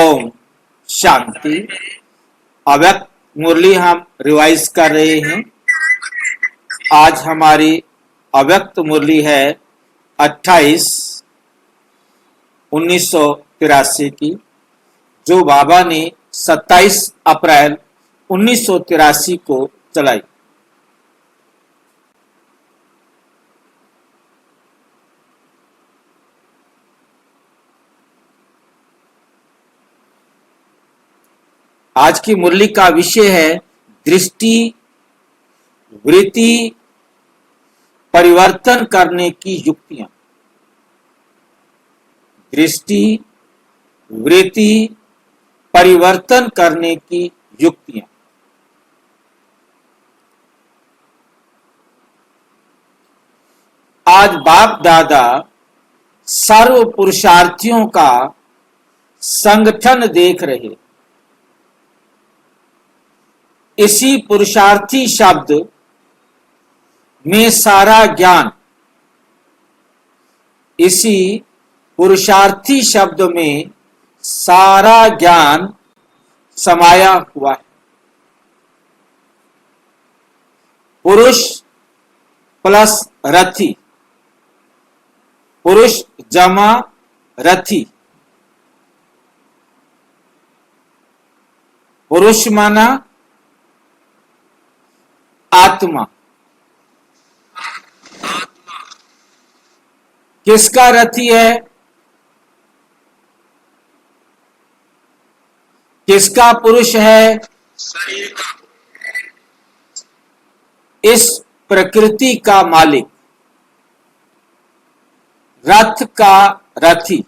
ओम शांति। अव्यक्त मुरली हम रिवाइज कर रहे हैं। आज हमारी अव्यक्त मुरली है 28/1983 की, जो बाबा ने 27 अप्रैल 1983 को चलाई। आज की मुरली का विषय है दृष्टि वृत्ति परिवर्तन करने की युक्तियां। दृष्टि वृत्ति परिवर्तन करने की युक्तियां। आज बाप दादा सर्व पुरुषार्थियों का संगठन देख रहे। इसी पुरुषार्थी शब्द में सारा ज्ञान, इसी पुरुषार्थी शब्द में सारा ज्ञान समाया हुआ है। पुरुष प्लस रथी, पुरुष जमा रथी। पुरुष माना आत्मा। किसका रथी है? किसका पुरुष है? शरीर का। इस प्रकृति का मालिक, रथ का रथी।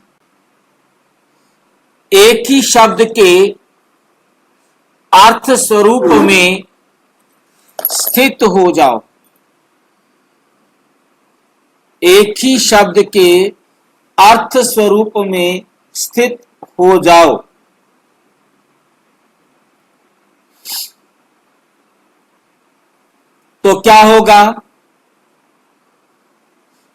एक ही शब्द के अर्थ स्वरूप में स्थित हो जाओ। एक ही शब्द के अर्थ स्वरूप में स्थित हो जाओ। तो क्या होगा?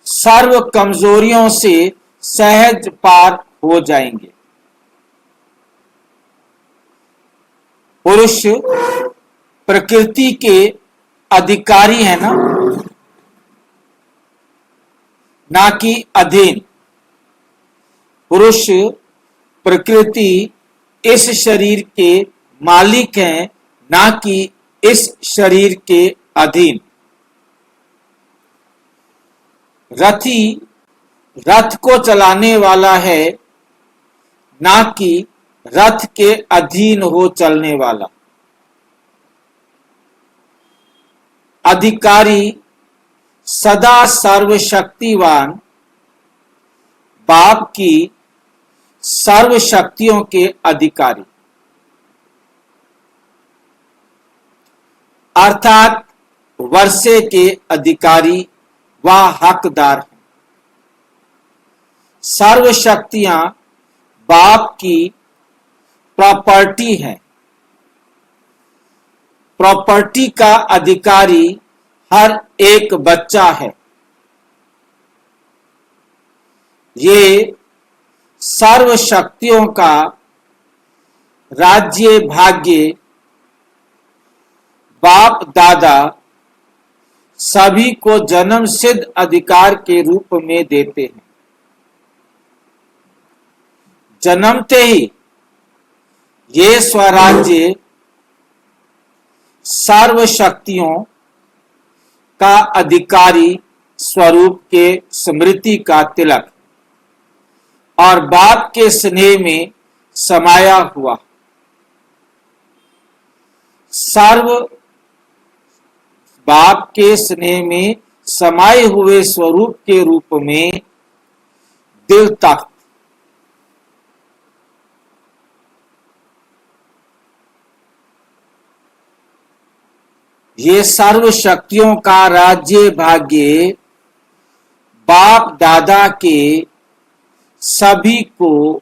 सर्व कमजोरियों से सहज पार हो जाएंगे। पुरुष प्रकृति के अधिकारी है ना कि अधीन। पुरुष प्रकृति इस शरीर के मालिक हैं, ना कि इस शरीर के अधीन। रथी रथ को चलाने वाला है, ना कि रथ के अधीन हो चलने वाला। अधिकारी सदा सर्वशक्तिवान बाप की सर्व शक्तियों के अधिकारी, अर्थात वर्षे के अधिकारी व हकदार हैं। सर्व शक्तियां बाप की प्रॉपर्टी है। प्रॉपर्टी का अधिकारी हर एक बच्चा है। ये सर्व शक्तियों का राज्य भाग्य बाप दादा सभी को जन्म सिद्ध अधिकार के रूप में देते हैं। जन्मते ही ये स्वराज्य सर्व शक्तियों का अधिकारी स्वरूप के स्मृति का तिलक और बाप के स्नेह में समाया हुआ सर्व बाप के स्नेह में समाये हुए स्वरूप के रूप में दिल तख्त। ये सर्व शक्तियों का राज्य भाग्य बाप दादा के सभी को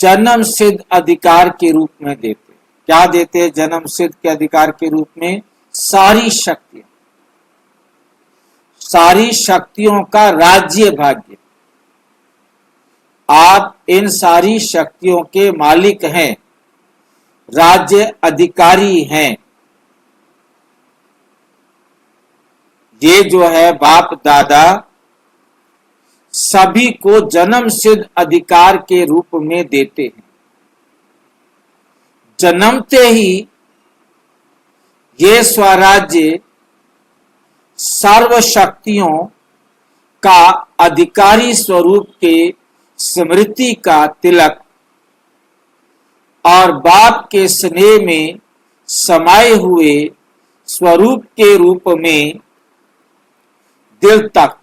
जन्म सिद्ध अधिकार के रूप में देते। क्या देते हैं जन्म सिद्ध के अधिकार के रूप में? सारी शक्तियां, सारी शक्तियों का राज्य भाग्य। आप इन सारी शक्तियों के मालिक हैं, राज्य अधिकारी हैं। ये जो है बाप दादा सभी को जन्म सिद्ध अधिकार के रूप में देते हैं। जन्मते ही ये स्वराज्य सर्व शक्तियों का अधिकारी स्वरूप के स्मृति का तिलक और बाप के स्नेह में समाये हुए स्वरूप के रूप में दिल तक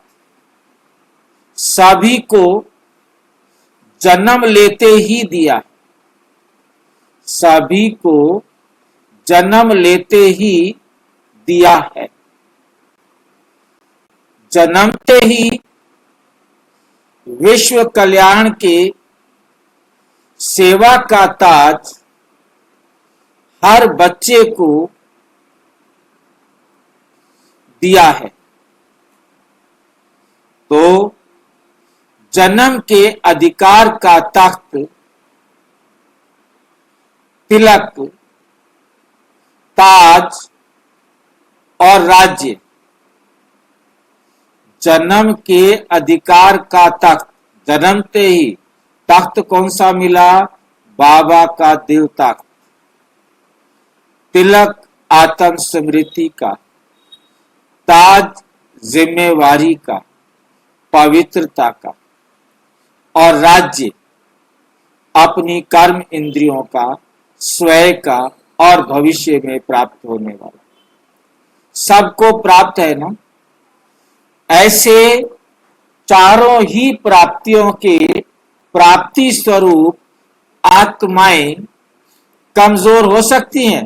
सभी को जन्म लेते ही दिया, सभी को जन्म लेते ही दिया है। जन्मते ही विश्व कल्याण के सेवा का ताज हर बच्चे को दिया है। तो जन्म के अधिकार का तख्त, तिलक, ताज और राज्य, जन्म के अधिकार का तख्त, जन्मते ही तख्त कौन सा मिला? बाबा का दिल तख्त। तिलक आत्म स्मृति का, ताज जिम्मेवारी का, पवित्रता का, और राज्य अपनी कर्म इंद्रियों का, स्वयं का और भविष्य में प्राप्त होने वाला। सबको प्राप्त है ना। ऐसे चारों ही प्राप्तियों के प्राप्ति स्वरूप आत्माएं कमजोर हो सकती हैं?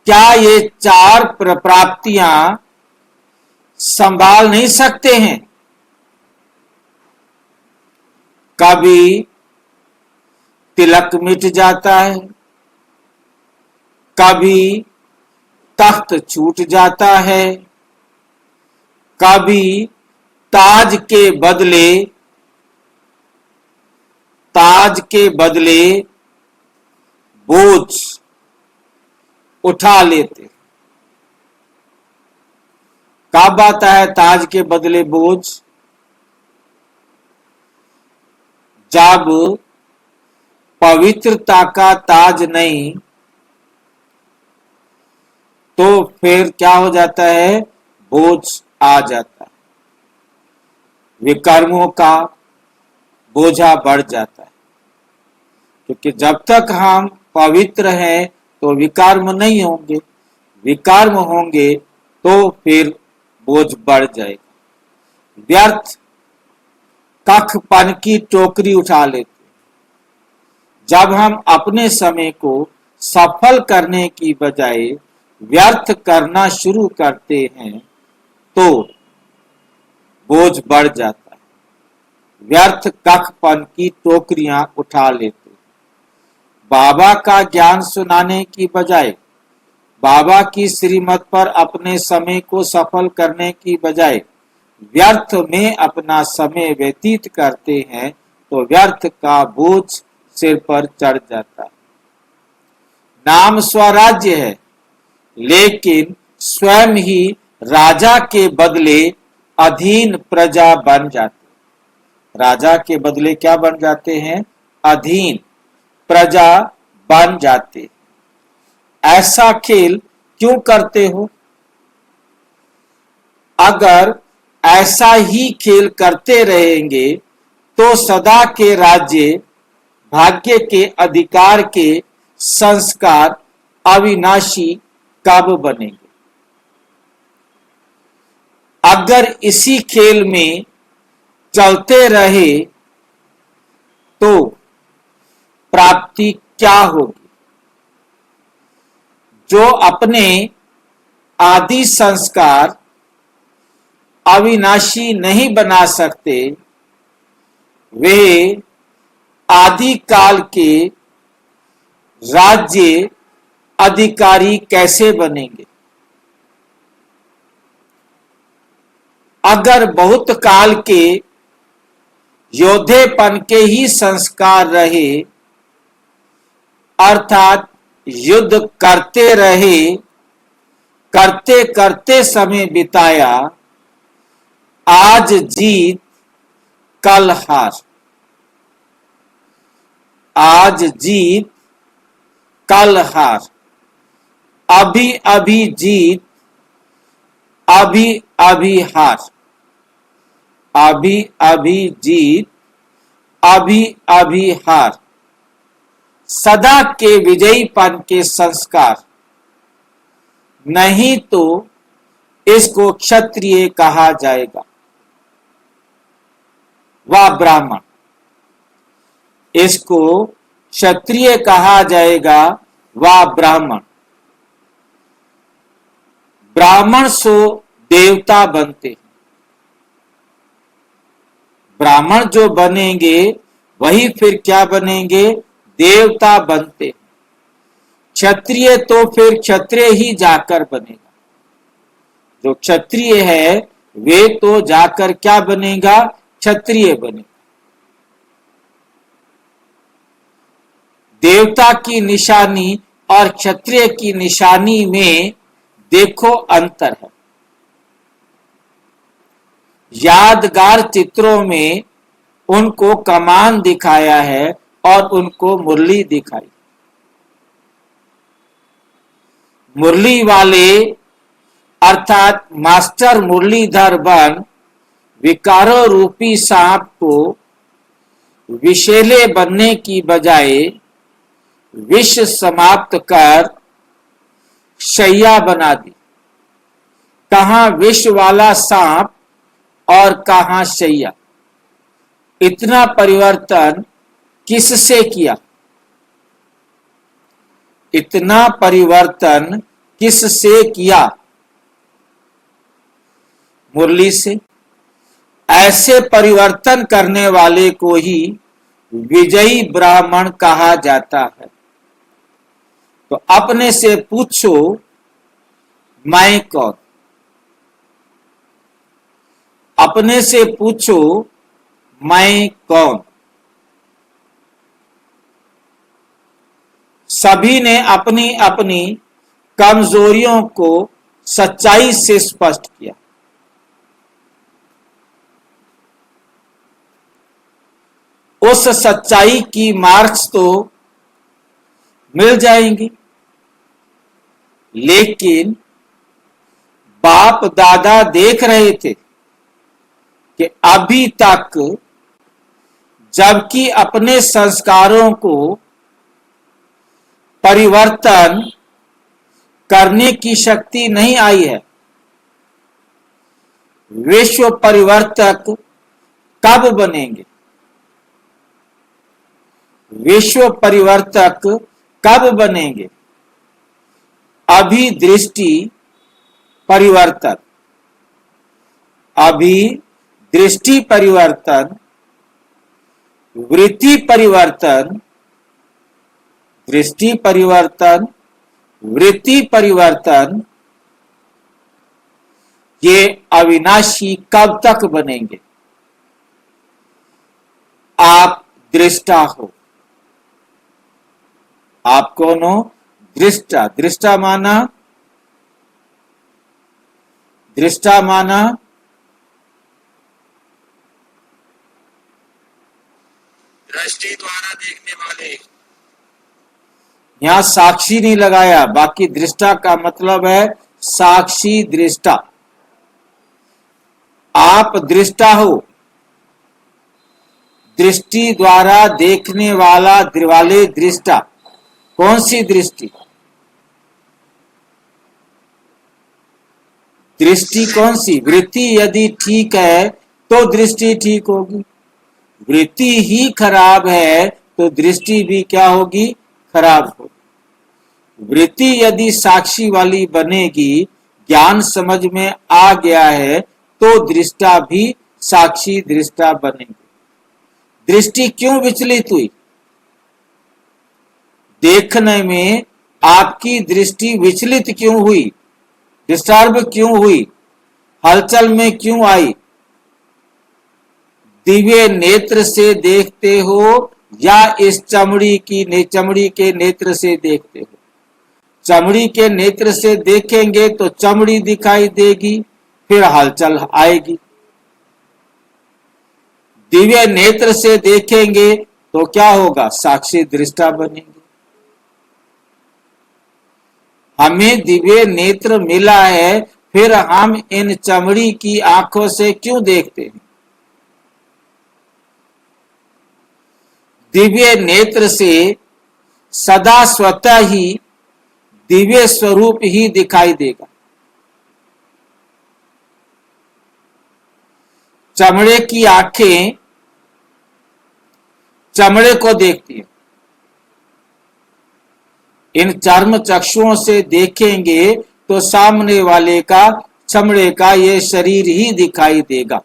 क्या ये चार प्राप्तियां संभाल नहीं सकते हैं? कभी तिलक मिट जाता है, कभी तख्त छूट जाता है, कभी ताज के बदले बोझ उठा लेते। कब आता है ताज के बदले बोझ? जब पवित्रता का ताज नहीं तो फिर क्या हो जाता है? बोझ आ जाता है, विकर्मों का बोझा बढ़ जाता है। क्योंकि जब तक हम पवित्र हैं तो विकर्म नहीं होंगे, विकर्म होंगे तो फिर बोझ बढ़ जाएगा। व्यर्थ कखपन की टोकरी उठा लेते। जब हम अपने समय को सफल करने की बजाय व्यर्थ करना शुरू करते हैं तो बोझ बढ़ जाता है। व्यर्थ कखपन की टोकरियां उठा लेते। बाबा का ज्ञान सुनाने की बजाय, बाबा की श्रीमत पर अपने समय को सफल करने की बजाय व्यर्थ में अपना समय व्यतीत करते हैं तो व्यर्थ का बोझ सिर पर चढ़ जाता है। नाम स्वराज्य है, लेकिन स्वयं ही राजा के बदले अधीन प्रजा बन जाते। राजा के बदले क्या बन जाते हैं? अधीन प्रजा बन जाते। ऐसा खेल क्यों करते हो? अगर ऐसा ही खेल करते रहेंगे तो सदा के राज्य, भाग्य के अधिकार के संस्कार अविनाशी कब बनेंगे? अगर इसी खेल में चलते रहे तो प्राप्ति क्या होगी? जो अपने आदि संस्कार अविनाशी नहीं बना सकते, वे आदि काल के राज्य अधिकारी कैसे बनेंगे? अगर बहुत काल के योद्धेपन के ही संस्कार रहे, अर्थात युद्ध करते रहे, करते करते समय बिताया, आज जीत कल हार, आज जीत कल हार, अभी अभी जीत अभी अभी हार, अभी अभी जीत अभी अभी हार, सदा के विजयीपन के संस्कार, नहीं तो इसको क्षत्रिय कहा जाएगा व ब्राह्मण, इसको क्षत्रिय कहा जाएगा व ब्राह्मण। ब्राह्मण सो देवता बनते हैं, ब्राह्मण जो बनेंगे वही फिर क्या बनेंगे, देवता बनते हैं। क्षत्रिय तो फिर क्षत्रिय ही जाकर बनेगा, जो क्षत्रिय है वे तो जाकर क्या बनेगा, क्षत्रिय बनेगा। देवता की निशानी और क्षत्रिय की निशानी में देखो अंतर है। यादगार चित्रों में उनको कमान दिखाया है और उनको मुरली दिखाई। मुरली वाले अर्थात मास्टर मुरलीधर बन विकारों रूपी सांप को विषैले बनने की बजाय विष समाप्त कर शैया बना दी। कहां विष वाला सांप और कहां शैया। इतना परिवर्तन किससे किया, इतना परिवर्तन किससे किया, मुरली से। ऐसे परिवर्तन करने वाले को ही विजयी ब्राह्मण कहा जाता है। तो अपने से पूछो मैं कौन, अपने से पूछो मैं कौन। सभी ने अपनी अपनी कमजोरियों को सच्चाई से स्पष्ट किया। उस सच्चाई की मार्क्स तो मिल जाएंगी, लेकिन बाप दादा देख रहे थे कि अभी तक जबकि अपने संस्कारों को परिवर्तन करने की शक्ति नहीं आई है, विश्व परिवर्तक कब बनेंगे, विश्व परिवर्तक कब बनेंगे। अभी दृष्टि परिवर्तन, अभी दृष्टि परिवर्तन, वृत्ति परिवर्तन, दृष्टि परिवर्तन, वृत्ति परिवर्तन, ये अविनाशी कब तक बनेंगे। आप दृष्टा हो, आप कौन हो, दृष्टा। दृष्टा माना, दृष्टा माना दृष्टि द्वारा देखने वाले। यहां साक्षी नहीं लगाया, बाकी दृष्टा का मतलब है साक्षी दृष्टा। आप दृष्टा हो, दृष्टि द्वारा देखने वाला वाले दृष्टा। कौन सी दृष्टि, दृष्टि कौन सी। वृत्ति यदि ठीक है तो दृष्टि ठीक होगी, वृत्ति ही खराब है तो दृष्टि भी क्या होगी, खराब होगी। वृत्ति यदि साक्षी वाली बनेगी, ज्ञान समझ में आ गया है, तो दृष्टा भी साक्षी दृष्टा बनेगी। दृष्टि क्यों विचलित हुई, देखने में आपकी दृष्टि विचलित क्यों हुई, डिस्टर्ब क्यों हुई। हलचल में क्यों आई? दिव्य नेत्र से देखते हो या इस चमड़ी के नेत्र से देखते हो? चमड़ी के नेत्र से देखेंगे तो चमड़ी दिखाई देगी, फिर हलचल आएगी। दिव्य नेत्र से देखेंगे तो क्या होगा? साक्षी दृष्टा बनेंगे। हमें दिव्य नेत्र मिला है, फिर हम इन चमड़ी की आंखों से क्यों देखते हैं? दिव्य नेत्र से सदा स्वतः ही दिव्य स्वरूप ही दिखाई देगा। चमड़े की आंखें चमड़े को देखती है, इन चर्म चक्षुओं से देखेंगे तो सामने वाले का चमड़े का ये शरीर ही दिखाई देगा,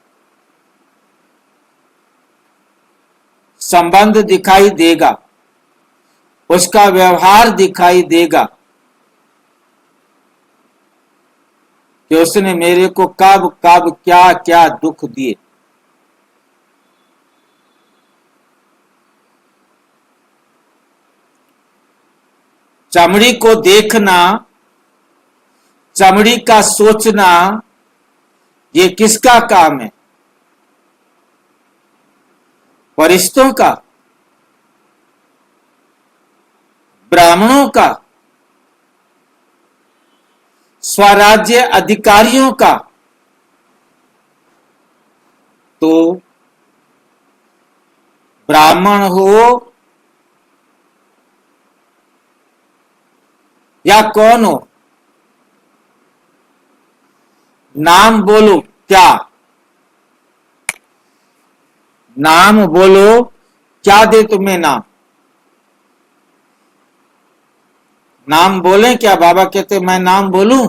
संबंध दिखाई देगा, उसका व्यवहार दिखाई देगा कि उसने मेरे को कब कब क्या क्या दुख दिए। चमड़ी को देखना, चमड़ी का सोचना, ये किसका काम है? फरिश्तों का, ब्राह्मणों का, स्वराज्य अधिकारियों का? तो ब्राह्मण हो या कौन हो, नाम बोलो। क्या नाम बोलो, क्या दे तुम्हें नाम? नाम बोले क्या? बाबा कहते मैं नाम बोलूं?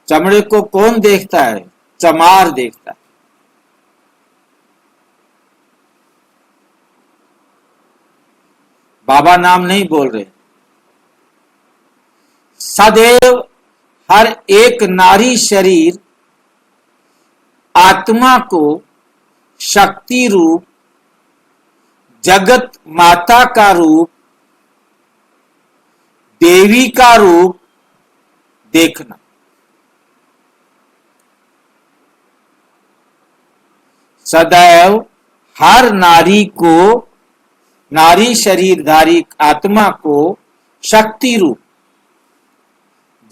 चमड़े को कौन देखता है? चमार देखता है। बाबा नाम नहीं बोल रहे। सदैव हर एक नारी शरीर आत्मा को शक्ति रूप, जगत माता का रूप, देवी का रूप देखना। सदैव हर नारी को, नारी शरीरधारी आत्मा को शक्ति रूप,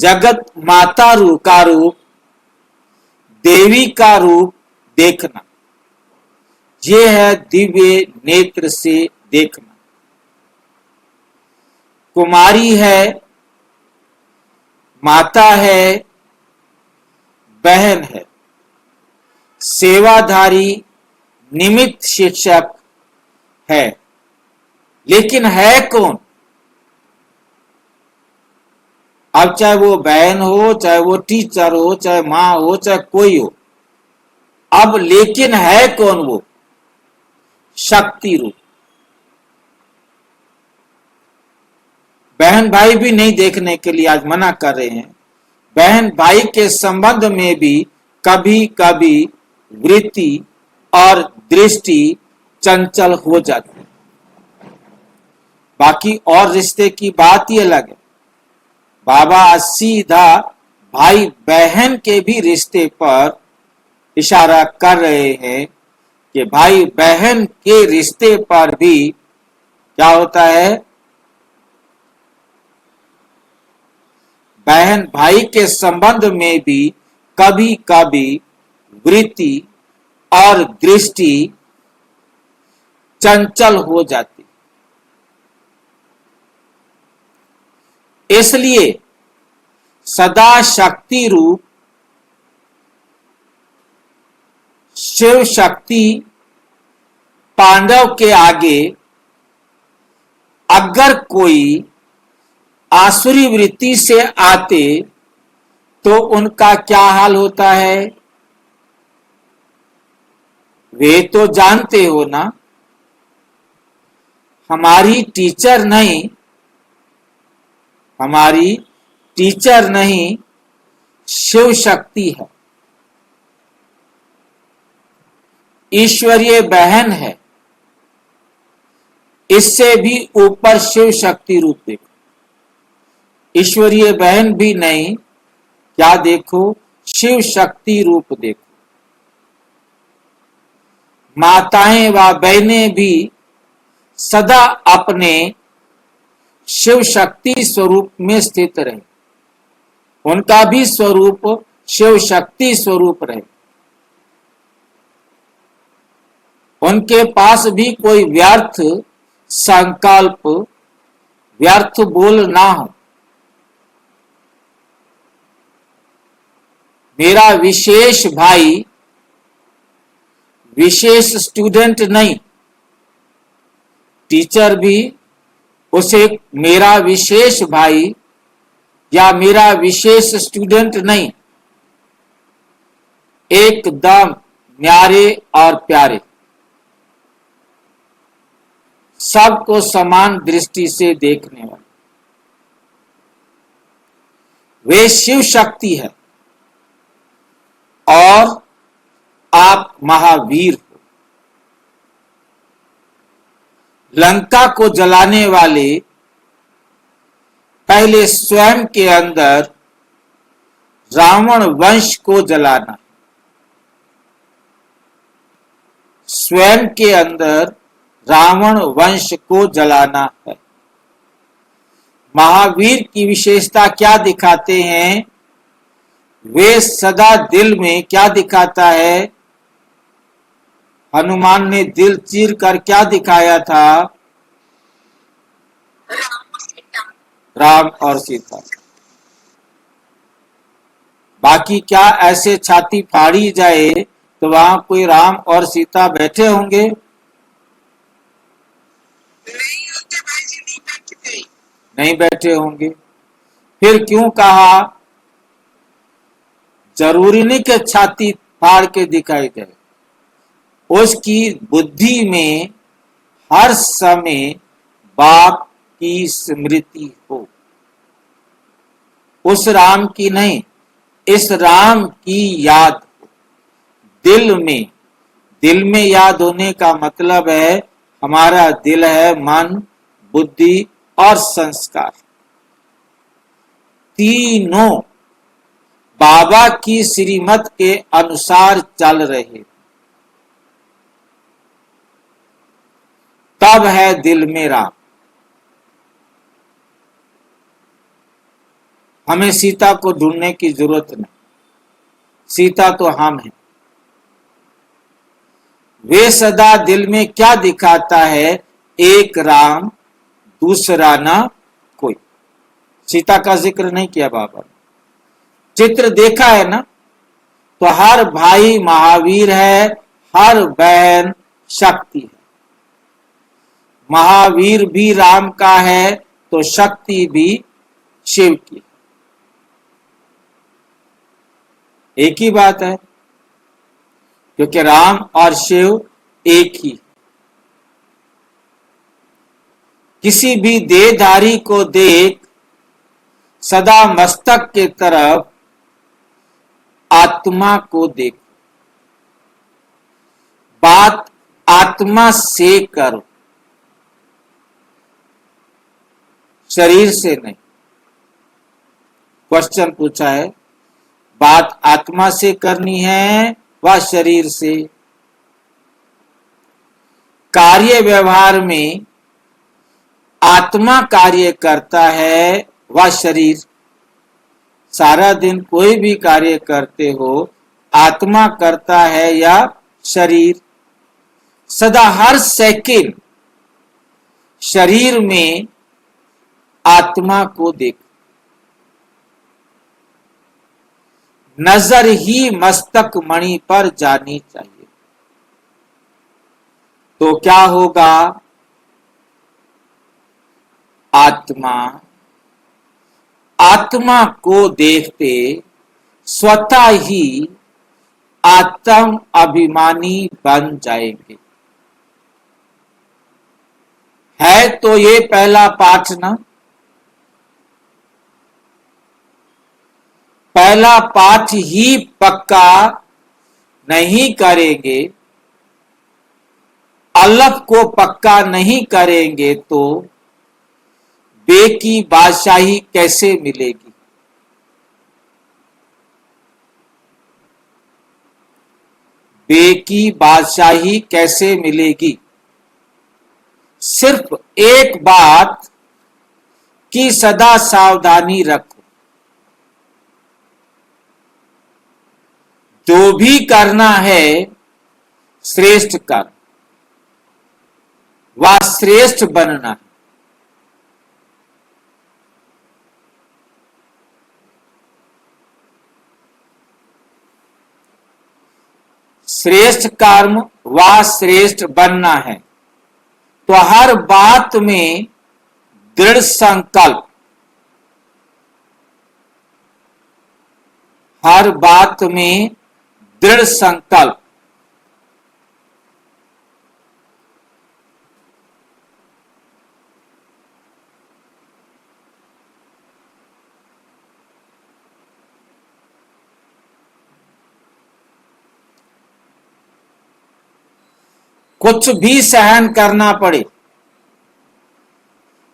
जगत माता रूप का रूप, देवी का रूप देखना। ये है दिव्य नेत्र से देखना। कुमारी है, माता है, बहन है, सेवाधारी, निमित्त शिक्षक है, लेकिन है कौन? अब चाहे वो बहन हो, चाहे वो टीचर हो, चाहे मां हो, चाहे कोई हो, अब लेकिन है कौन? वो शक्ति रूप। बहन भाई भी नहीं देखने के लिए आज मना कर रहे हैं। बहन भाई के संबंध में भी कभी कभी वृत्ति और दृष्टि चंचल हो जाती है। बाकी और रिश्ते की बात ही अलग है। बाबा सीधा भाई बहन के भी रिश्ते पर इशारा कर रहे हैं कि भाई बहन के रिश्ते पर भी क्या होता है? बहन भाई के संबंध में भी कभी कभी वृत्ति और दृष्टि चंचल हो जाती। इसलिए सदा शक्ति रूप शिव शक्ति पांडव के आगे अगर कोई आसुरी वृत्ति से आते तो उनका क्या हाल होता है? वे तो जानते हो ना, हमारी टीचर नहीं शिव शक्ति है, ईश्वरीय बहन है, इससे भी ऊपर शिव शक्ति रूप देखो। ईश्वरीय बहन भी नहीं, क्या देखो, शिव शक्ति रूप देखो। माताएं व बहनें भी सदा अपने शिव शक्ति स्वरूप में स्थित रहे, उनका भी स्वरूप शिव शक्ति स्वरूप रहे। उनके पास भी कोई व्यर्थ संकल्प, व्यर्थ बोल ना हो। मेरा विशेष भाई विशेष स्टूडेंट नहीं, टीचर भी उसे मेरा विशेष भाई या मेरा विशेष स्टूडेंट नहीं, एकदम न्यारे और प्यारे, सबको समान दृष्टि से देखने वाले, वे शिव शक्ति है और आप महावीर हो। लंका को जलाने वाले पहले स्वयं के अंदर रावण वंश को जलाना, स्वयं के अंदर रावण वंश को जलाना है। महावीर की विशेषता क्या दिखाते हैं? वे सदा दिल में क्या दिखाता है? हनुमान ने दिल चीर कर क्या दिखाया था? राम और सीता। बाकी क्या ऐसे छाती फाड़ी जाए तो वहां कोई राम और सीता बैठे होंगे? नहीं बैठे होंगे। फिर क्यों कहा? जरूरी नहीं कि छाती फाड़ के दिखाई दे, उसकी बुद्धि में हर समय बाप की स्मृति हो, उस राम की नहीं, इस राम की याद हो दिल में। दिल में याद होने का मतलब है हमारा दिल है मन, बुद्धि और संस्कार, तीनों बाबा की श्रीमत के अनुसार चल रहे, तब है दिल में राम। हमें सीता को ढूंढने की जरूरत नहीं, सीता तो हम हैं। वे सदा दिल में क्या दिखाता है? एक राम, दूसरा ना कोई। सीता का जिक्र नहीं किया बाबा ने, चित्र देखा है ना, तो हर भाई महावीर है, हर बहन शक्ति है। महावीर भी राम का है तो शक्ति भी शिव की। एक ही बात है, क्योंकि राम और शिव एक ही। किसी भी देहधारी को देख सदा मस्तक के तरफ आत्मा को देख, बात आत्मा से करो, शरीर से नहीं। क्वेश्चन पूछा है, बात आत्मा से करनी है व शरीर से? कार्य व्यवहार में आत्मा कार्य करता है व शरीर? सारा दिन कोई भी कार्य करते हो, आत्मा करता है या शरीर? सदा हर सेकंड शरीर में आत्मा को देख, नजर ही मस्तक मणि पर जानी चाहिए। तो क्या होगा? आत्मा आत्मा को देखते स्वतः ही आत्म अभिमानी बन जाएंगे। है तो ये पहला पाठ ना, पहला पाठ ही पक्का नहीं करेंगे, अलफ को पक्का नहीं करेंगे तो बे की बादशाही कैसे मिलेगी। बे की बादशाही कैसे मिलेगी। सिर्फ एक बात की सदा सावधानी रखो, जो भी करना है श्रेष्ठ कर, वह श्रेष्ठ बनना है। श्रेष्ठ कर्म व श्रेष्ठ बनना है, तो हर बात में दृढ़ संकल्प, हर बात में दृढ़ संकल्प, कुछ भी सहन करना पड़े,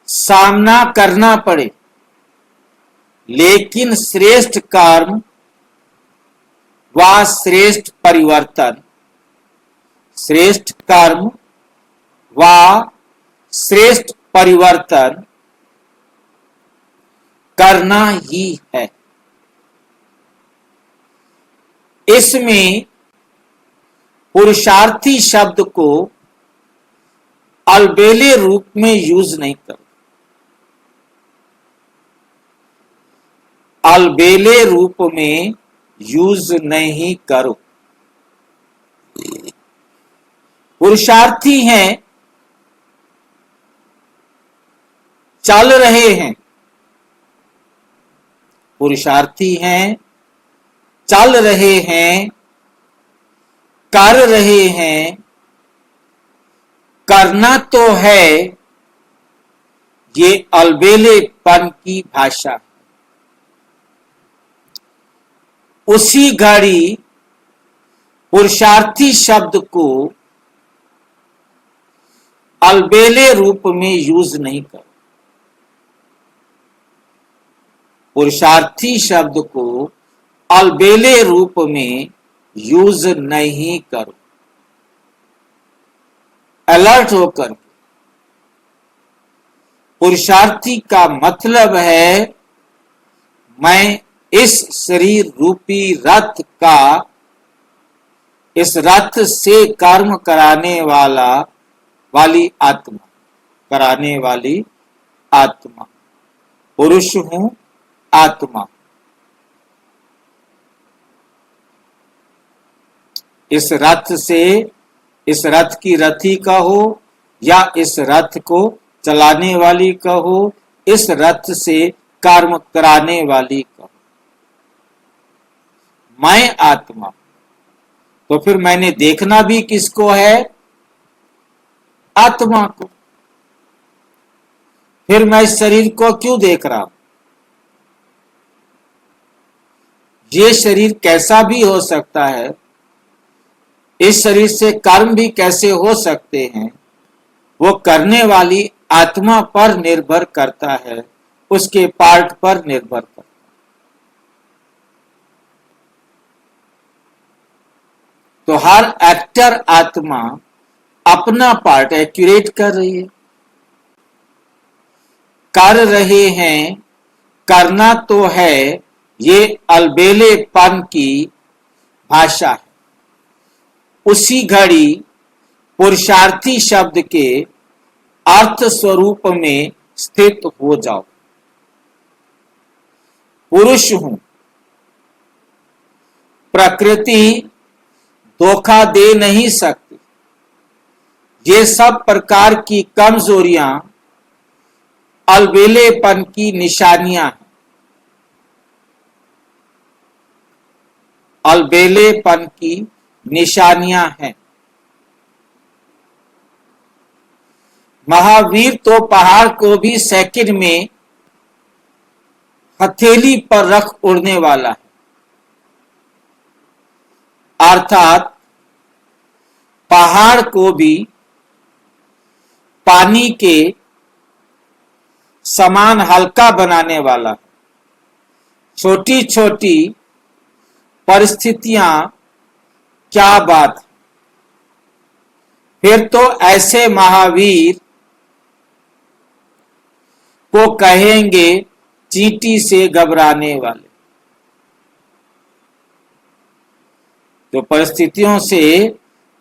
सामना करना पड़े, लेकिन श्रेष्ठ कर्म व श्रेष्ठ परिवर्तन, श्रेष्ठ कर्म व श्रेष्ठ परिवर्तन करना ही है। इसमें पुरुषार्थी शब्द को अलबेले रूप में यूज नहीं करो, अलबेले रूप में यूज नहीं करो। पुरुषार्थी हैं, चल रहे हैं, पुरुषार्थी हैं, चल रहे हैं, कर रहे हैं, करना तो है, ये अलबेलेपन की भाषा। उसी घड़ी पुरुषार्थी शब्द को अलबेले रूप में यूज नहीं करो, पुरुषार्थी शब्द को अलबेले रूप में यूज नहीं करो। अलर्ट होकर, पुरुषार्थी का मतलब है मैं इस शरीर रूपी रथ का, इस रथ से कर्म कराने वाली आत्मा, कराने वाली आत्मा, पुरुष हूं, आत्मा। इस रथ से, इस रथ की रथी कहो या इस रथ को चलाने वाली कहो, इस रथ से कर्म कराने वाली कहो, मैं आत्मा। तो फिर मैंने देखना भी किसको है? आत्मा को। फिर मैं शरीर को क्यों देख रहा हूं? ये शरीर कैसा भी हो सकता है, इस शरीर से कर्म भी कैसे हो सकते हैं, वो करने वाली आत्मा पर निर्भर करता है, उसके पार्ट पर निर्भर करता है। तो हर एक्टर आत्मा अपना पार्ट एक्यूरेट कर रही है, कर रहे हैं, करना तो है, ये अलबेलेपन की भाषा है। उसी घड़ी पुरुषार्थी शब्द के अर्थ स्वरूप में स्थित हो जाओ। पुरुष हूं, प्रकृति धोखा दे नहीं सकती। ये सब प्रकार की कमजोरियां अलबेलेपन की निशानियां हैं, अलबेलेपन की निशानियां हैं। महावीर तो पहाड़ को भी सेकंड में हथेली पर रख उड़ने वाला है। अर्थात पहाड़ को भी पानी के समान हल्का बनाने वाला। छोटी छोटी परिस्थितियां, क्या बात। फिर तो ऐसे महावीर को कहेंगे चींटी से घबराने वाले। जो परिस्थितियों से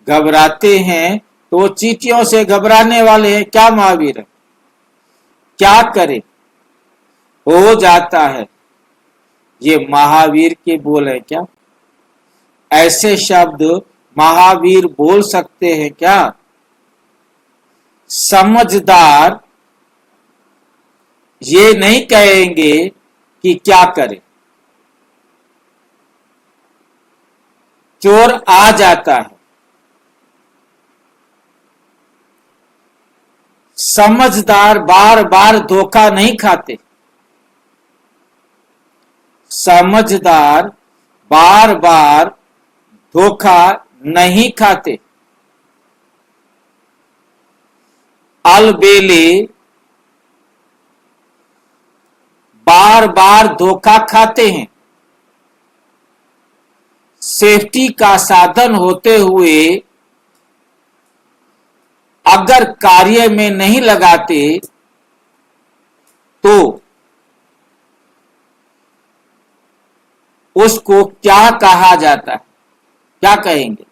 घबराते हैं तो चींटियों से घबराने वाले हैं। क्या महावीर है, क्या करे, हो जाता है। ये महावीर के बोल है क्या? ऐसे शब्द महावीर बोल सकते हैं क्या? समझदार ये नहीं कहेंगे कि क्या करे। चोर आ जाता है, समझदार बार बार धोखा नहीं खाते। समझदार बार बार धोखा नहीं खाते। अलबेले बार बार धोखा खाते हैं। सेफ्टी का साधन होते हुए अगर कार्य में नहीं लगाते तो उसको क्या कहा जाता है? क्या कहेंगे?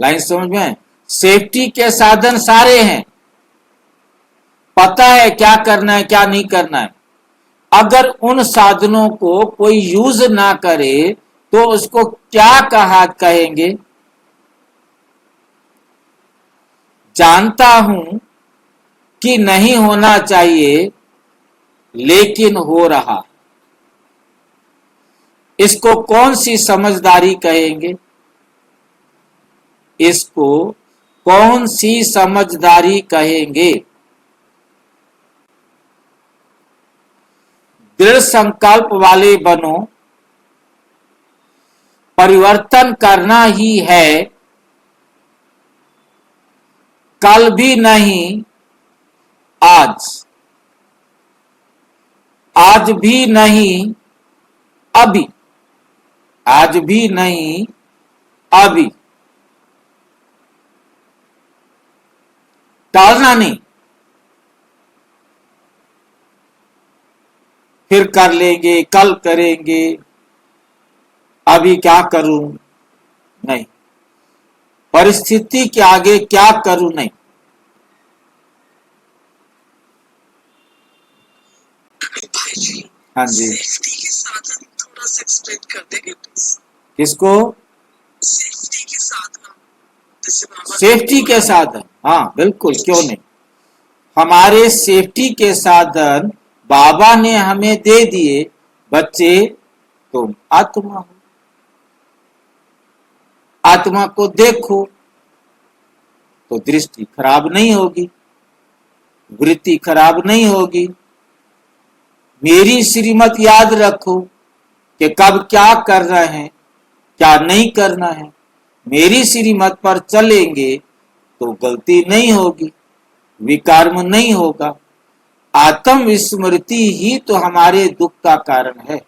लाइन समझ में? सेफ्टी के साधन सारे हैं, पता है क्या करना है क्या नहीं करना है। अगर उन साधनों को कोई यूज ना करे तो उसको क्या कहेंगे? जानता हूं कि नहीं होना चाहिए लेकिन हो रहा। इसको कौन सी समझदारी कहेंगे? इसको कौन सी समझदारी कहेंगे? दृढ़ संकल्प वाले बनो, परिवर्तन करना ही है। कल भी नहीं, आज, आज भी नहीं, अभी, आज भी नहीं, अभी। टालना नहीं, फिर कर लेंगे, कल करेंगे, अभी क्या करूं, नहीं। परिस्थिति के आगे क्या करूं, नहीं। भाई जी, हाँ जी, सेफ्टी के साधन थोड़ा सा एक्सप्लेन कर देंगे प्लीज? किसको? सेफ्टी के साधन, जैसे बाबा सेफ्टी के साधन, हाँ बिल्कुल, क्यों नहीं। हमारे सेफ्टी के साधन बाबा ने हमें दे दिए। बच्चे, तुम आत्मा हो, आत्मा को देखो तो दृष्टि खराब नहीं होगी, वृत्ति खराब नहीं होगी। मेरी श्रीमत याद रखो कि कब क्या कर रहे हैं, क्या नहीं करना है। मेरी श्रीमत पर चलेंगे तो गलती नहीं होगी, विकर्म नहीं होगा। आत्म विस्मृति ही तो हमारे दुख का कारण है।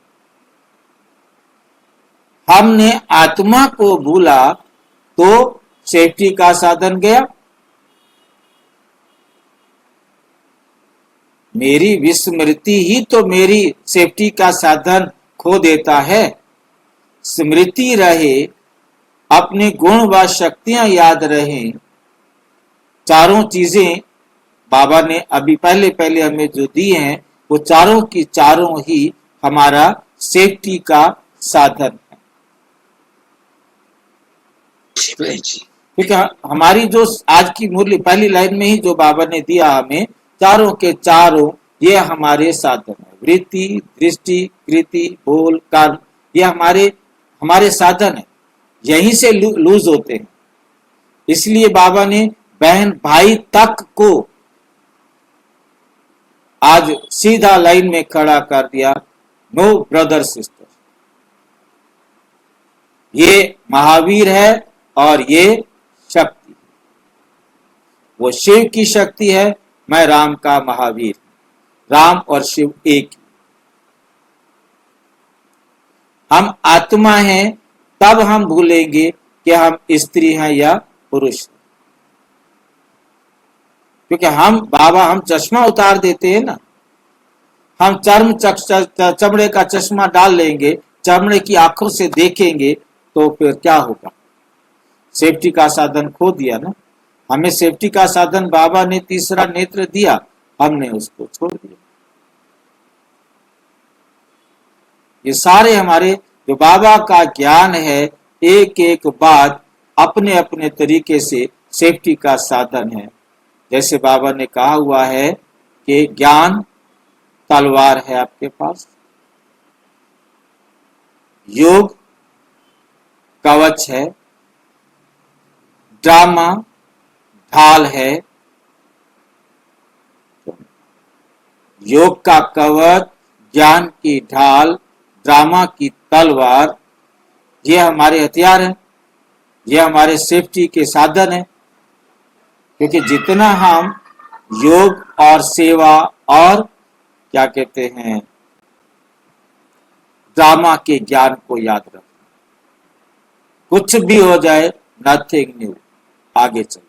हमने आत्मा को भूला तो सेफ्टी का साधन गया। मेरी विस्मृति ही तो मेरी सेफ्टी का साधन खो देता है। स्मृति रहे, अपने गुण व शक्तियां याद रहें, चारों चीजें बाबा ने अभी पहले पहले हमें जो दी हैं वो चारों की चारों ही हमारा सेफ्टी का साधन है। ठीक है, हमारी जो आज की मूल्य पहली लाइन में ही जो बाबा ने दिया हमें, चारों के चारों ये हमारे साधन है। वृत्ति, दृष्टि, कृति, बोल, कर्म, ये हमारे साधन है। यहीं से लूज होते हैं। इसलिए बाबा ने बहन भाई तक को आज सीधा लाइन में खड़ा कर दिया। No brother sister. ये महावीर है और ये शक्ति, वो शिव की शक्ति है, मैं राम का महावीर। राम और शिव एक ही। हम आत्मा हैं तब हम भूलेंगे कि हम स्त्री हैं या पुरुष हैं। क्योंकि हम चश्मा उतार देते हैं ना, हम चमड़े का चश्मा डाल लेंगे, चमड़े की आंखों से देखेंगे, तो फिर क्या होगा? सेफ्टी का साधन खो दिया ना। हमें सेफ्टी का साधन बाबा ने तीसरा नेत्र दिया, हमने उसको छोड़ दिया। ये सारे हमारे जो बाबा का ज्ञान है, एक एक बात अपने अपने तरीके से सेफ्टी का साधन है। जैसे बाबा ने कहा हुआ है कि ज्ञान तलवार है आपके पास, योग कवच है, ड्रामा ढाल है। योग का कवच, ज्ञान की ढाल, ड्रामा की तलवार, ये हमारे हथियार हैं, ये हमारे सेफ्टी के साधन हैं। क्योंकि जितना हम योग और सेवा और क्या कहते हैं ड्रामा के ज्ञान को याद रखें, कुछ भी हो जाए नथिंग न्यू, आगे चलो।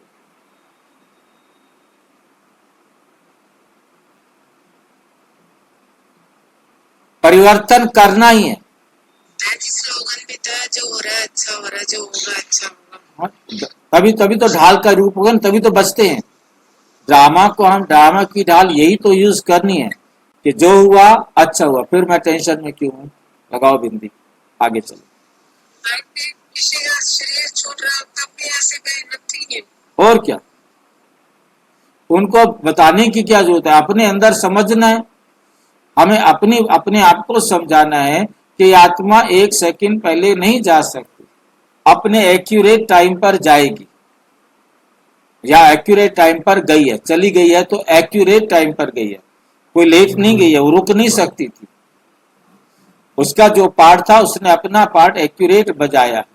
परिवर्तन करना ही है। स्लोगन भी था, जो हो रहा है अच्छा हो रहा है, जो होगा अच्छा होगा। तभी तभी तो ढाल का रूप होगा, तभी तो बचते हैं। ड्रामा को हम ड्रामा की ढाल यही तो यूज करनी है कि जो हुआ अच्छा हुआ, फिर मैं टेंशन में क्यों हूं, लगाओ बिंदी, आगे चलो। शरीर छूट रहा तब भी ऐसे नथिंग है। और क्या, उनको बताने की क्या जरूरत है? अपने अंदर समझना है, हमें अपने आप को समझाना है कि आत्मा एक सेकंड पहले नहीं जा सकती, अपने एक्यूरेट टाइम पर जाएगी, या एक्यूरेट टाइम पर गई है, चली गई है तो एक्यूरेट टाइम पर गई है, कोई लेट नहीं गई है, वो रुक नहीं सकती थी। उसका जो पार्ट था उसने अपना पार्ट एक्यूरेट बजाया,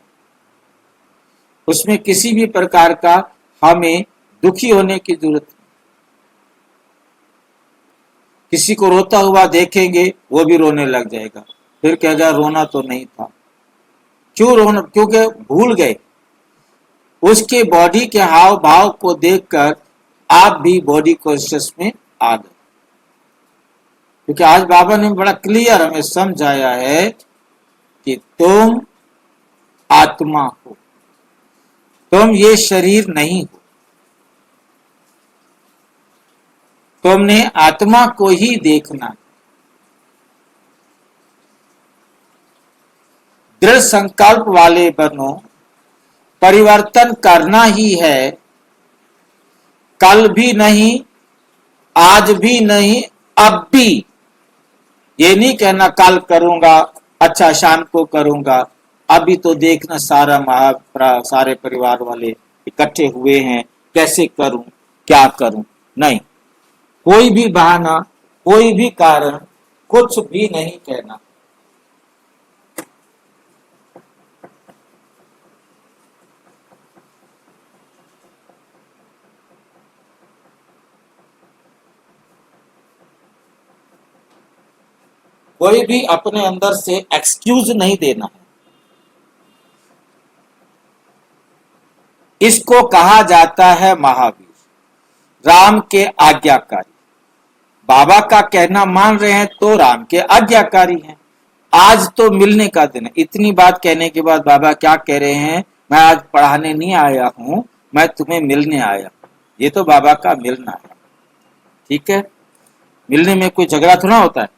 उसमें किसी भी प्रकार का हमें दुखी होने की जरूरत नहीं। किसी को रोता हुआ देखेंगे वो भी रोने लग जाएगा, फिर कहेगा रोना तो नहीं था। क्यों रोना? क्योंकि भूल गए। उसके बॉडी के हाव भाव को देखकर आप भी बॉडी कॉन्शियस में आ गए। क्योंकि आज बाबा ने बड़ा क्लियर हमें समझाया है कि तुम आत्मा हो, तुम ये शरीर नहीं हो, तुमने आत्मा को ही देखना है। दृढ़ संकल्प वाले बनो, परिवर्तन करना ही है, कल भी नहीं, आज भी नहीं, अब भी। ये नहीं कहना कल करूंगा, अच्छा शाम को करूंगा। अभी तो देखना सारे परिवार वाले इकट्ठे हुए हैं, कैसे करूं, क्या करूं? नहीं, कोई भी बहाना, कोई भी कारण, कुछ भी नहीं कहना। कोई भी अपने अंदर से एक्सक्यूज नहीं देना है। इसको कहा जाता है महावीर, राम के आज्ञाकारी। बाबा का कहना मान रहे हैं तो राम के आज्ञाकारी हैं। आज तो मिलने का दिन है। इतनी बात कहने के बाद बाबा क्या कह रहे हैं? मैं आज पढ़ाने नहीं आया हूं, मैं तुम्हें मिलने आया हूं। ये तो बाबा का मिलना है, ठीक है? मिलने में कोई झगड़ा थोड़ा होता है।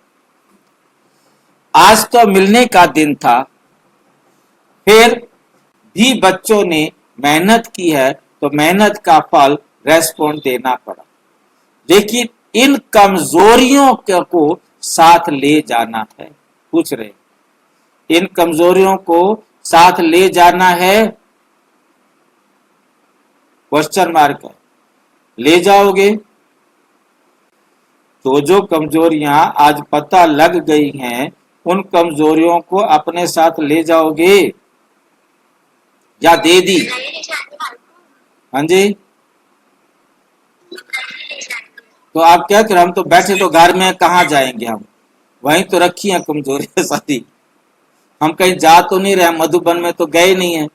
आज तो मिलने का दिन था, फिर भी बच्चों ने मेहनत की है तो मेहनत का फल रेस्पॉन्ड देना पड़ा। लेकिन इन कमजोरियों को साथ ले जाना है। पूछ रहे, इन कमजोरियों को साथ ले जाना है? क्वेश्चन मार्क है। ले जाओगे तो जो कमजोरियां आज पता लग गई हैं, उन कमजोरियों को अपने साथ ले जाओगे? या दे दी? हाँ जी, तो आप क्या करें, हम तो बैठे तो घर में, कहाँ जाएंगे हम? वहीं तो रखी है कमजोरी सारी। हम कहीं जा तो नहीं रहे, मधुबन में तो गए नहीं है,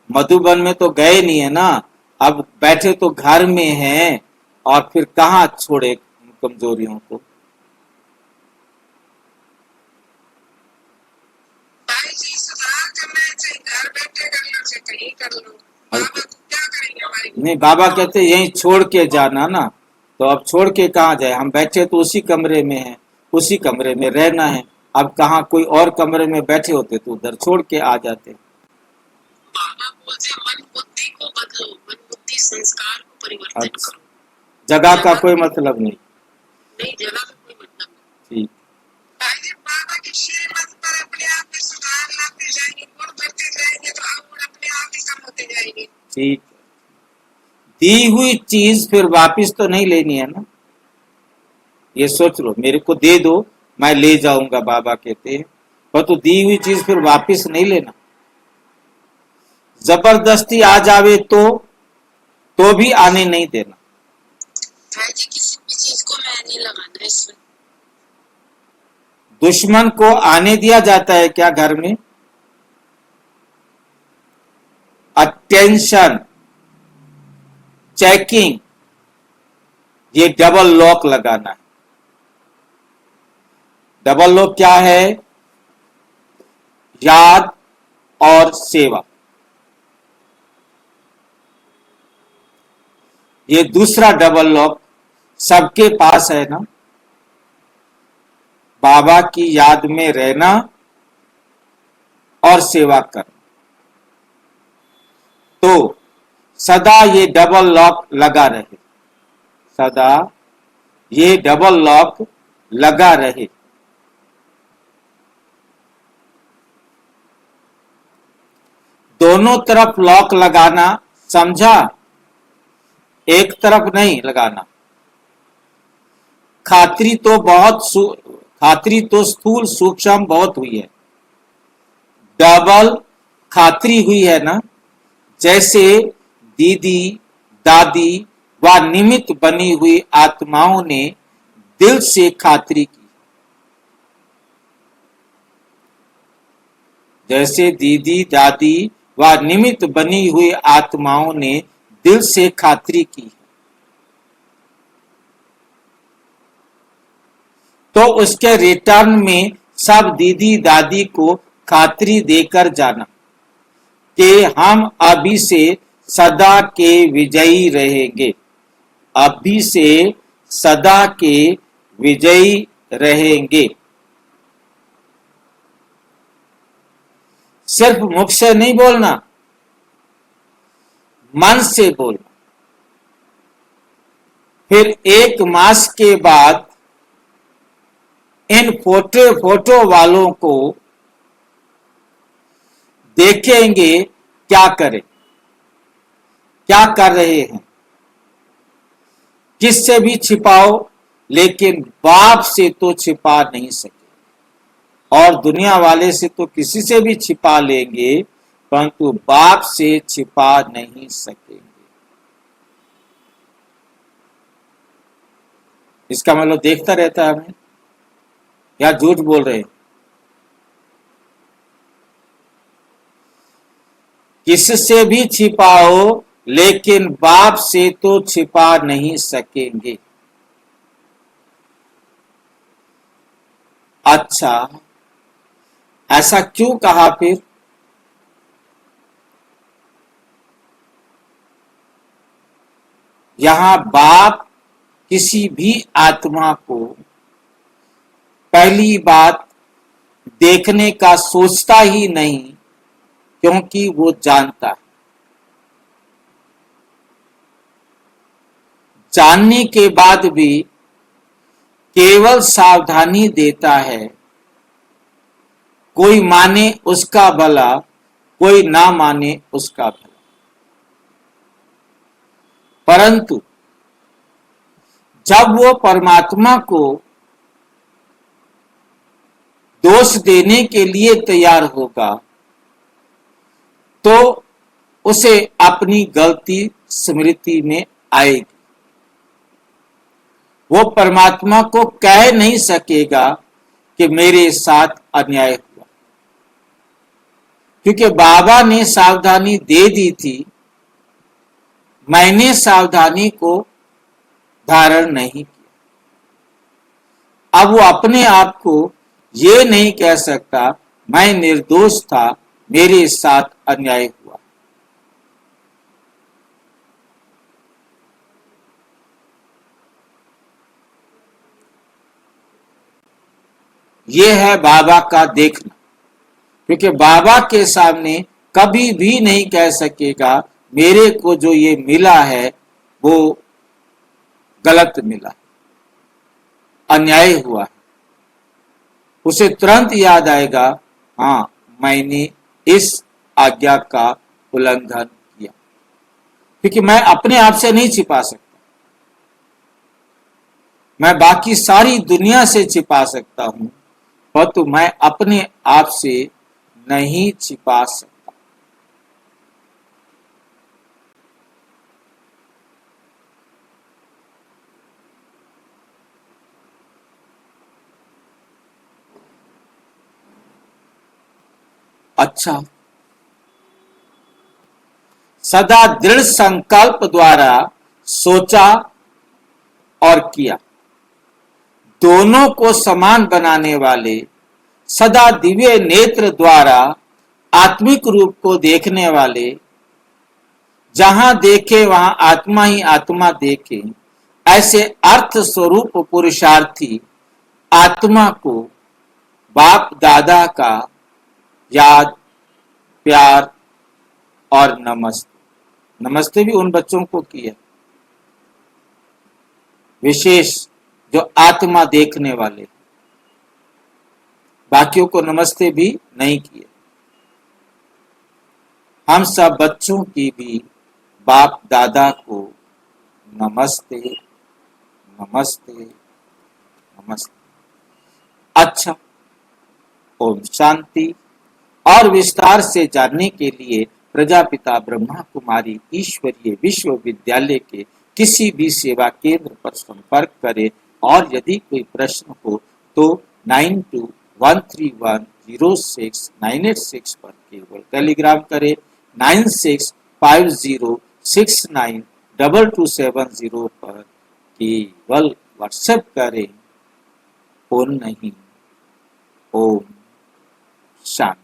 मधुबन में तो गए नहीं है ना। अब बैठे तो घर में हैं, और फिर कहाँ छोड़े कमजोरियों को? भाई जी सुधार करना चाहिए, घर बैठे करना चाहिए, कहीं कर लो। बाबा को क्या करेंगे हमारी? नहीं, बाबा कहते यहीं छोड़ के जाना ना। तो अब छोड़ के कहाँ जाए? हम बैठे तो उसी कमरे में हैं, उसी कमरे में रहना है। अब कहाँ कोई और कमरे में बैठे होते तो उधर छोड़ के आ जाते। बाबा बोलते मन बुद्धि को बदलो, मन बुद्धि संस्कार को परिवर्तन अच्छा, करो। जगह का कोई मतलब नहीं। नहीं, जगह का कोई मतलब नहीं। ठीक, भाई जी बाबा की श्रीमत पर अपने आप ही सुधार लाते जाएंगे, गुण बढ़ते जाएंगे, तो गुण अपने आप ही कम होते जाएंगे। ठीक। दी हुई चीज फिर वापिस तो नहीं लेनी है ना। ये सोच लो, मेरे को दे दो, मैं ले जाऊंगा, बाबा कहते हैं। पर तो दी हुई चीज फिर वापिस नहीं लेना। जबरदस्ती आ जावे तो भी आने नहीं देना। भाई जी किसी भी चीज को मैं नहीं लगाना इसमें। दुश्मन को आने दिया जाता है क्या घर में? अटेंशन, चेकिंग, ये डबल लॉक लगाना है। डबल लॉक क्या है? याद और सेवा। ये दूसरा डबल लॉक सबके पास है ना। बाबा की याद में रहना और सेवा करना। तो सदा ये डबल लॉक लगा रहे, सदा ये डबल लॉक लगा रहे। दोनों तरफ लॉक लगाना, समझा? एक तरफ नहीं लगाना। खातरी तो स्थूल सूक्ष्म बहुत हुई है, डबल खातरी हुई है ना। जैसे दीदी, दादी व निमित्त बनी हुई आत्माओं ने दिल से खातरी की। जैसे दीदी, दादी व निमित्त बनी हुई आत्माओं ने दिल से खातरी की, तो उसके रिटर्न में सब दीदी दादी को खातरी देकर जाना कि हम अभी से सदा के विजयी रहेंगे, अभी से सदा के विजयी रहेंगे। सिर्फ मुख से नहीं बोलना, मन से बोलना। फिर 1 मास के बाद इन फोटो वालों को देखेंगे क्या करें, क्या कर रहे हैं। किससे भी छिपाओ, लेकिन बाप से तो छिपा नहीं सके। और दुनिया वाले से तो किसी से भी छिपा लेंगे, परंतु बाप से छिपा नहीं सकेंगे। इसका मतलब देखता रहता है हमें, या झूठ बोल रहे हैं? किससे भी छिपाओ, लेकिन बाप से तो छिपा नहीं सकेंगे। अच्छा, ऐसा क्यों कहा फिर? यहां बाप किसी भी आत्मा को पहली बात देखने का सोचता ही नहीं, क्योंकि वो जानता है। जानने के बाद भी केवल सावधानी देता है। कोई माने उसका भला, कोई ना माने उसका भला। परंतु जब वो परमात्मा को दोष देने के लिए तैयार होगा, तो उसे अपनी गलती स्मृति में आएगी। वो परमात्मा को कह नहीं सकेगा कि मेरे साथ अन्याय हुआ, क्योंकि बाबा ने सावधानी दे दी थी, मैंने सावधानी को धारण नहीं किया। अब वो अपने आप को ये नहीं कह सकता मैं निर्दोष था, मेरे साथ अन्याय हुआ। ये है बाबा का देखना, क्योंकि बाबा के सामने कभी भी नहीं कह सकेगा मेरे को जो ये मिला है वो गलत मिला, अन्याय हुआ है। उसे तुरंत याद आएगा, हाँ मैंने इस आज्ञा का उल्लंघन किया, क्योंकि मैं अपने आप से नहीं छिपा सकता। मैं बाकी सारी दुनिया से छिपा सकता हूं, परंतु मैं अपने आप से नहीं छिपा सकता। अच्छा, सदा दृढ़ संकल्प द्वारा सोचा और किया, दोनों को समान बनाने वाले, सदा दिव्य नेत्र द्वारा आत्मिक रूप को देखने वाले, जहां देखे वहां आत्मा ही आत्मा देखे, ऐसे अर्थ स्वरूप पुरुषार्थी आत्मा को बाप दादा का याद, प्यार और नमस्ते। नमस्ते भी उन बच्चों को किया, विशेष जो आत्मा देखने वाले, बाकियों को नमस्ते भी नहीं किए। हम सब बच्चों की भी बाप दादा को नमस्ते नमस्ते नमस्ते। अच्छा, ओम शांति। और विस्तार से जानने के लिए प्रजापिता ब्रह्मा कुमारी ईश्वरीय विश्वविद्यालय के किसी भी सेवा केंद्र पर संपर्क करें, और यदि कोई प्रश्न हो तो 9213106986 पर केवल टेलीग्राम करें, 9650692270 पर केवल व्हाट्सएप करें, फोन नहीं। ओम शांति।